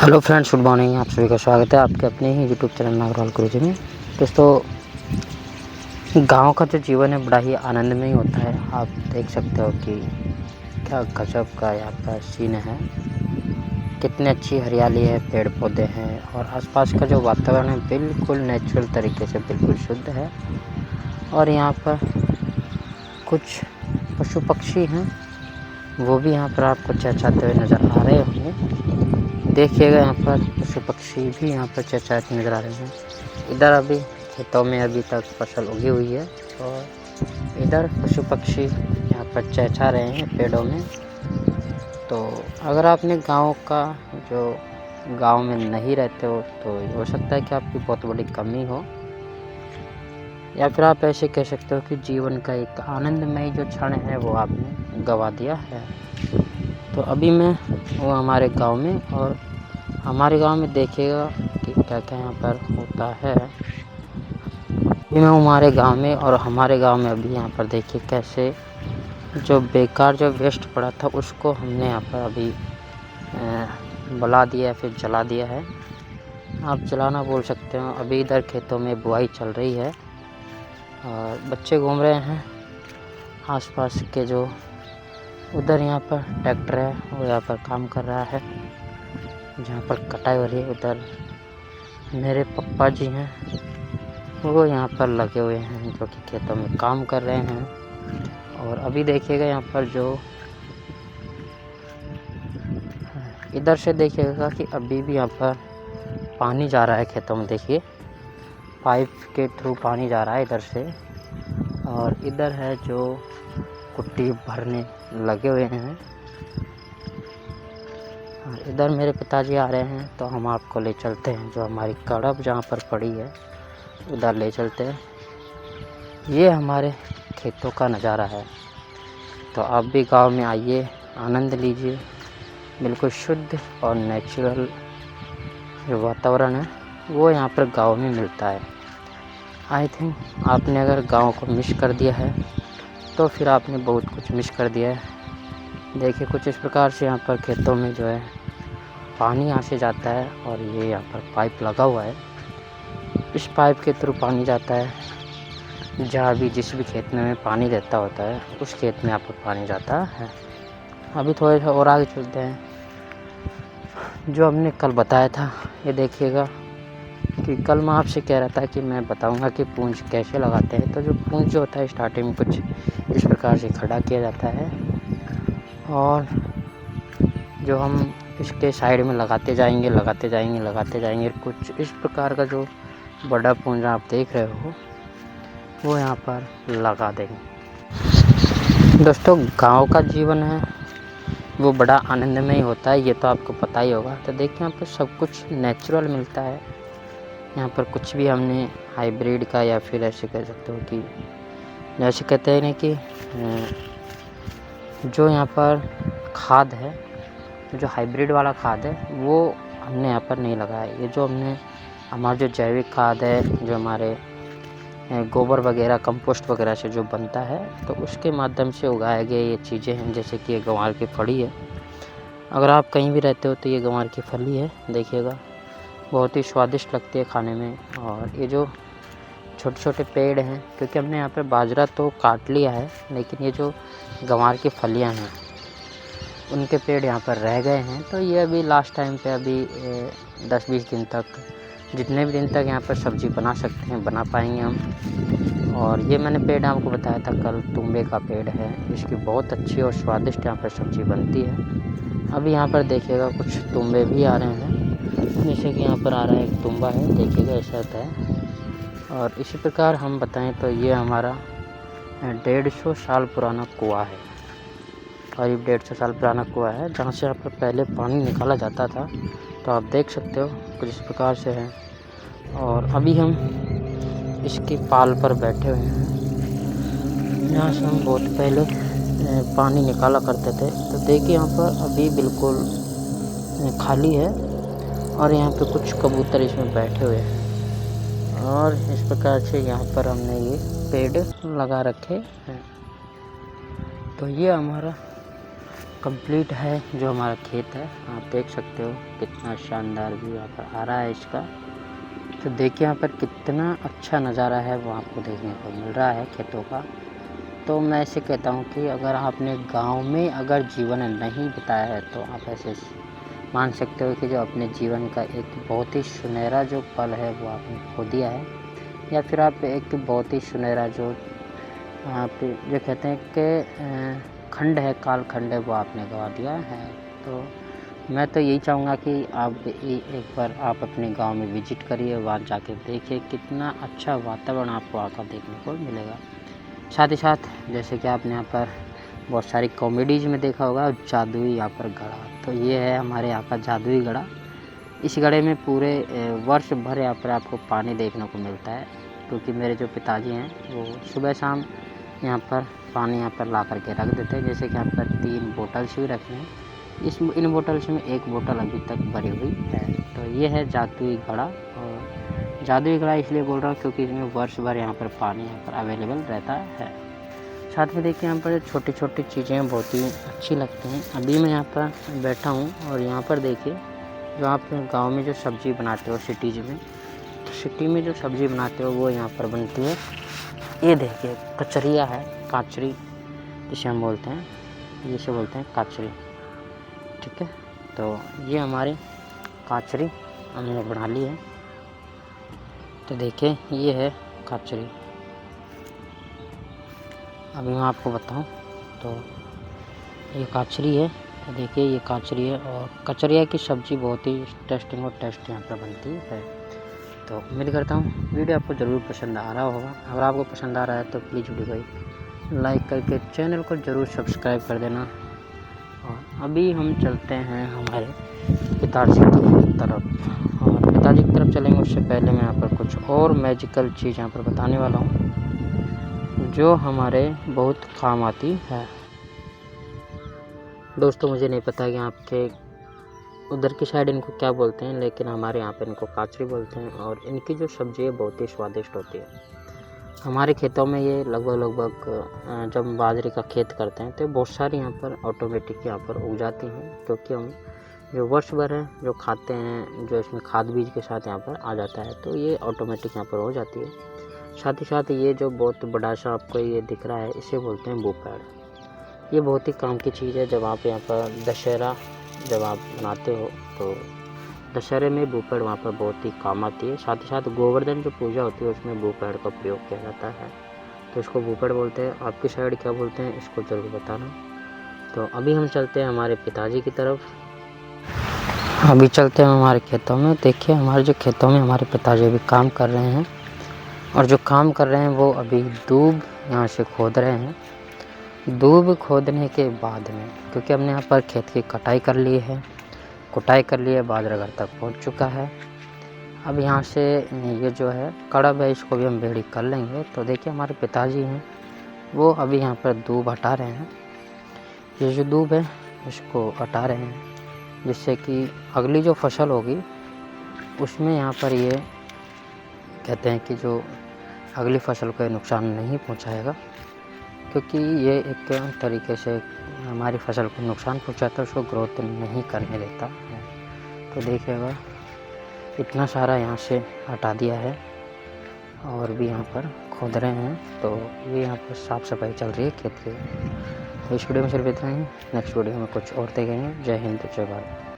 Hello friends, good morning. आप सभी का स्वागत है आपके अपने ही यूट्यूब चैनल नागरवाल गुरुजी में। दोस्तों, गांव का जो जीवन है बड़ा ही आनंदमय होता है। आप देख सकते हो कि क्या गजब का यहाँ पर सीन है, कितनी अच्छी हरियाली है, पेड़ पौधे हैं और आसपास का जो वातावरण है बिल्कुल नेचुरल तरीके से बिल्कुल शुद्ध है। और यहाँ पर कुछ पशु पक्षी हैं, वो भी यहाँ पर आपको चहचहाते हुए नज़र आ रहे होंगे। देखिएगा, यहाँ पर पशु पक्षी भी यहाँ पर चहचहाते नज़र आ रहे हैं। इधर अभी खेतों में अभी तक फसल उगी हुई है और इधर पशु पक्षी यहाँ पर चहचहा रहे हैं पेड़ों में। तो अगर आपने गांव में नहीं रहते हो तो हो सकता है कि आपकी बहुत बड़ी कमी हो, या फिर आप ऐसे कह सकते हो कि जीवन का एक आनंदमय जो क्षण है वो आपने गंवा दिया है। तो अभी मैं वो हमारे गांव में, और हमारे गांव में देखिएगा कि क्या क्या यहाँ पर होता है। अभी मैं हमारे गांव में, और हमारे गांव में अभी यहाँ पर देखिए कैसे जो बेकार जो वेस्ट पड़ा था उसको हमने यहाँ पर अभी बला दिया है, फिर जला दिया है। आप जलाना बोल सकते हो। अभी इधर खेतों में बुआई चल रही है और बच्चे घूम रहे हैं आसपास के। जो उधर यहाँ पर ट्रैक्टर है वो यहाँ पर काम कर रहा है, जहाँ पर कटाई हो रही है। उधर मेरे पप्पा जी हैं, वो यहाँ पर लगे हुए हैं जो कि खेतों में काम कर रहे हैं। और अभी देखिएगा यहाँ पर जो इधर से देखिएगा कि अभी भी यहाँ पर पानी जा रहा है खेतों में। देखिए, पाइप के थ्रू पानी जा रहा है इधर से। और इधर है जो कुट्टी भरने लगे हुए हैं। इधर मेरे पिताजी आ रहे हैं, तो हम आपको ले चलते हैं जो हमारी कड़ब जहाँ पर पड़ी है उधर ले चलते हैं। ये हमारे खेतों का नज़ारा है। तो आप भी गांव में आइए, आनंद लीजिए। बिल्कुल शुद्ध और नेचुरल जो वातावरण है वो यहाँ पर गांव में मिलता है। आई थिंक आपने अगर गांव को मिस कर दिया है तो फिर आपने बहुत कुछ मिस कर दिया है। देखिए, कुछ इस प्रकार से यहाँ पर खेतों में जो है पानी यहाँ से जाता है, और ये यहाँ पर पाइप लगा हुआ है। इस पाइप के थ्रू पानी जाता है जहाँ भी जिस भी खेत में पानी रहता होता है उस खेत में यहाँ पर पानी जाता है। अभी थोड़ा सा और आगे चलते हैं। जो हमने कल बताया था, ये देखिएगा कि कल मैं आपसे कह रहा था कि मैं बताऊंगा कि पूंछ कैसे लगाते हैं। तो जो पूंछ जो होता है स्टार्टिंग में कुछ इस प्रकार से खड़ा किया जाता है, और जो हम इसके साइड में लगाते जाएंगे। कुछ इस प्रकार का जो बड़ा पूंछ आप देख रहे हो वो यहाँ पर लगा देंगे। दोस्तों, गांव का जीवन है वो बड़ा आनंदमय होता है, ये तो आपको पता ही होगा। तो देखिए, यहाँ पर सब कुछ नेचुरल मिलता है। यहाँ पर कुछ भी हमने हाइब्रिड का, या फिर ऐसे कह सकते हो कि जैसे कहते हैं ना कि जो यहाँ पर खाद है, जो हाइब्रिड वाला खाद है वो हमने यहाँ पर नहीं लगाया। ये जो हमने हमारा जो जैविक खाद है, जो हमारे गोबर वगैरह कंपोस्ट वगैरह से जो बनता है, तो उसके माध्यम से उगाए गए ये चीज़ें हैं। जैसे कि ये गंवार की फली है। अगर आप कहीं भी रहते हो तो ये गंवार की फली है, देखिएगा बहुत ही स्वादिष्ट लगती है खाने में। और ये जो छोटे छोटे पेड़ हैं, क्योंकि हमने यहाँ पर बाजरा तो काट लिया है, लेकिन ये जो गंवार की फलियाँ हैं उनके पेड़ यहाँ पर रह गए हैं। तो ये अभी लास्ट टाइम पे अभी 10-20 दिन तक, जितने भी दिन तक यहाँ पर सब्ज़ी बना सकते हैं बना पाएंगे हम। और ये मैंने पेड़ आपको बताया था कल, तुंबे का पेड़ है। इसकी बहुत अच्छी और स्वादिष्ट यहाँ पर सब्ज़ी बनती है। अभी यहाँ पर देखिएगा कुछ तुंबे भी आ रहे हैं, जैसे कि यहाँ पर आ रहा है एक तुंबा है, देखिएगा ऐसा होता है। और इसी प्रकार हम बताएं तो ये हमारा 150 साल पुराना कुआँ है, करीब 150 साल पुराना कुआँ है, जहाँ से यहाँ पर पहले पानी निकाला जाता था। तो आप देख सकते हो कुछ इस प्रकार से है। और अभी हम इसकी पाल पर बैठे हुए हैं, यहाँ से हम बहुत पहले पानी निकाला करते थे। तो देखिए, यहाँ पर अभी बिल्कुल खाली है, और यहाँ पे कुछ कबूतर इसमें बैठे हुए हैं। और इस प्रकार से यहाँ पर हमने ये पेड़ लगा रखे हैं। तो ये हमारा कंप्लीट है जो हमारा खेत है। आप देख सकते हो कितना शानदार व्यू यहाँ पर आ रहा है इसका। तो देखिए यहाँ पर कितना अच्छा नज़ारा है वो आपको देखने को मिल रहा है खेतों का। तो मैं ऐसे कहता हूँ कि अगर आपने गांव में अगर जीवन नहीं बिताया है तो आप ऐसे मान सकते हो कि जो अपने जीवन का एक बहुत ही सुनहरा जो पल है वो आपने खो दिया है, या फिर आप एक बहुत ही सुनहरा जो आप जो कहते हैं कि खंड है, काल खंड है, वो आपने गंवा दिया है। तो मैं तो यही चाहूँगा कि आप एक बार आप अपने गांव में विज़िट करिए, वहाँ जाके देखिए कितना अच्छा वातावरण आपको आकर देखने को मिलेगा। साथ ही साथ जैसे कि आपने यहाँ पर बहुत सारी कॉमेडीज़ में देखा होगा जादुई यहाँ पर घड़ा, तो ये है हमारे यहाँ का जादुई घड़ा। इस घड़े में पूरे वर्ष भर यहाँ पर आपको पानी देखने को मिलता है, क्योंकि मेरे जो पिताजी हैं वो सुबह शाम यहाँ पर पानी यहाँ पर ला करके रख देते हैं। जैसे कि यहाँ पर 3 बोतल्स भी रखे हैं, इन बोतल्स में 1 बोतल अभी तक भरी हुई है। तो ये है जादुई घड़ा। और जादुई घड़ा इसलिए बोल रहा हूँ क्योंकि इसमें वर्ष भर यहाँ पर पानी यहाँ पर अवेलेबल रहता है। साथ में देखिए यहाँ पर छोटी छोटी चीज़ें बहुत ही अच्छी लगती हैं। अभी मैं यहाँ पर बैठा हूँ और यहाँ पर देखिए जो आप गांव में जो सब्ज़ी बनाते हो सिटीज़ में, तो सिटी में जो सब्ज़ी बनाते हो वो यहाँ पर बनती है। ये देखिए कचरिया है, काचरी जिसे हम बोलते हैं, जिसे बोलते हैं काचरी, ठीक है। तो ये हमारी काचरी हमने बना ली है। तो देखिए ये है काचरी। अभी मैं आपको बताऊं तो ये काचरी है। तो देखिए ये काचरी है और कचरिया की सब्ज़ी बहुत ही टेस्टिंग और टेस्ट यहाँ पर बनती है। तो उम्मीद करता हूँ वीडियो आपको ज़रूर पसंद आ रहा होगा। अगर आपको पसंद आ रहा है तो प्लीज़ वीडियो को लाइक करके चैनल को ज़रूर सब्सक्राइब कर देना। और अभी हम चलते हैं हमारे पिताजी की तरफ, और पिताजी की तरफ चलेंगे उससे पहले मैं यहाँ पर कुछ और मैजिकल चीज़ यहाँ पर बताने वाला हूँ जो हमारे बहुत काम आती है। दोस्तों मुझे नहीं पता कि आपके उधर की साइड इनको क्या बोलते हैं, लेकिन हमारे यहाँ पे इनको काचरी बोलते हैं। और इनकी जो सब्ज़ी है बहुत ही स्वादिष्ट होती है। हमारे खेतों में ये लगभग जब बाजरे का खेत करते हैं तो बहुत सारी यहाँ पर ऑटोमेटिक यहाँ पर उग जाती हैं, क्योंकि हम जो वर्ष भर है जो खाते हैं जो इसमें खाद बीज के साथ यहाँ पर आ जाता है, तो ये ऑटोमेटिक यहाँ पर हो जाती है। साथ ही साथ ये जो बहुत बड़ा सा आपको ये दिख रहा है इसे बोलते हैं बुपेड़। ये बहुत ही काम की चीज़ है। जब आप यहाँ पर दशहरा जब आप मनाते हो तो दशहरे में बुपेड़ वहाँ पर बहुत ही काम आती है। साथ ही साथ गोवर्धन जो पूजा होती है उसमें बुपेड़ का प्रयोग किया जाता है, तो इसको बुपेड़ बोलते हैं। आपकी साइड क्या बोलते हैं इसको ज़रूर बताना। तो अभी हम चलते हैं हमारे पिताजी की तरफ। अभी चलते हैं हमारे खेतों में। देखिए हमारे जो खेतों में हमारे पिताजी अभी काम कर रहे हैं, और जो काम कर रहे हैं वो अभी दूब यहाँ से खोद रहे हैं। दूब खोदने के बाद में, क्योंकि हमने यहाँ पर खेत की कटाई कर ली है, कुटाई कर ली है, बाजरा घर तक पहुँच चुका है। अब यहाँ से ये जो है कड़ब है इसको भी हम बेड़ी कर लेंगे। तो देखिए हमारे पिताजी हैं वो अभी यहाँ पर दूब हटा रहे हैं। ये जो दूब है इसको हटा रहे हैं, जिससे कि अगली जो फसल होगी उसमें यहाँ पर ये कहते हैं कि जो अगली फसल को नुकसान नहीं पहुँचाएगा, क्योंकि ये एक तरीके से हमारी फसल को नुकसान पहुंचाता है, उसको ग्रोथ नहीं करने देता है। तो देखिएगा इतना सारा यहाँ से हटा दिया है और भी यहाँ पर खोद रहे हैं। तो ये यहाँ पर साफ़ सफाई चल रही है खेत की। तो इस वीडियो में सिर्फ इतना ही। नेक्स्ट वीडियो में कुछ और देखेंगे। जय हिंद, जय भारत।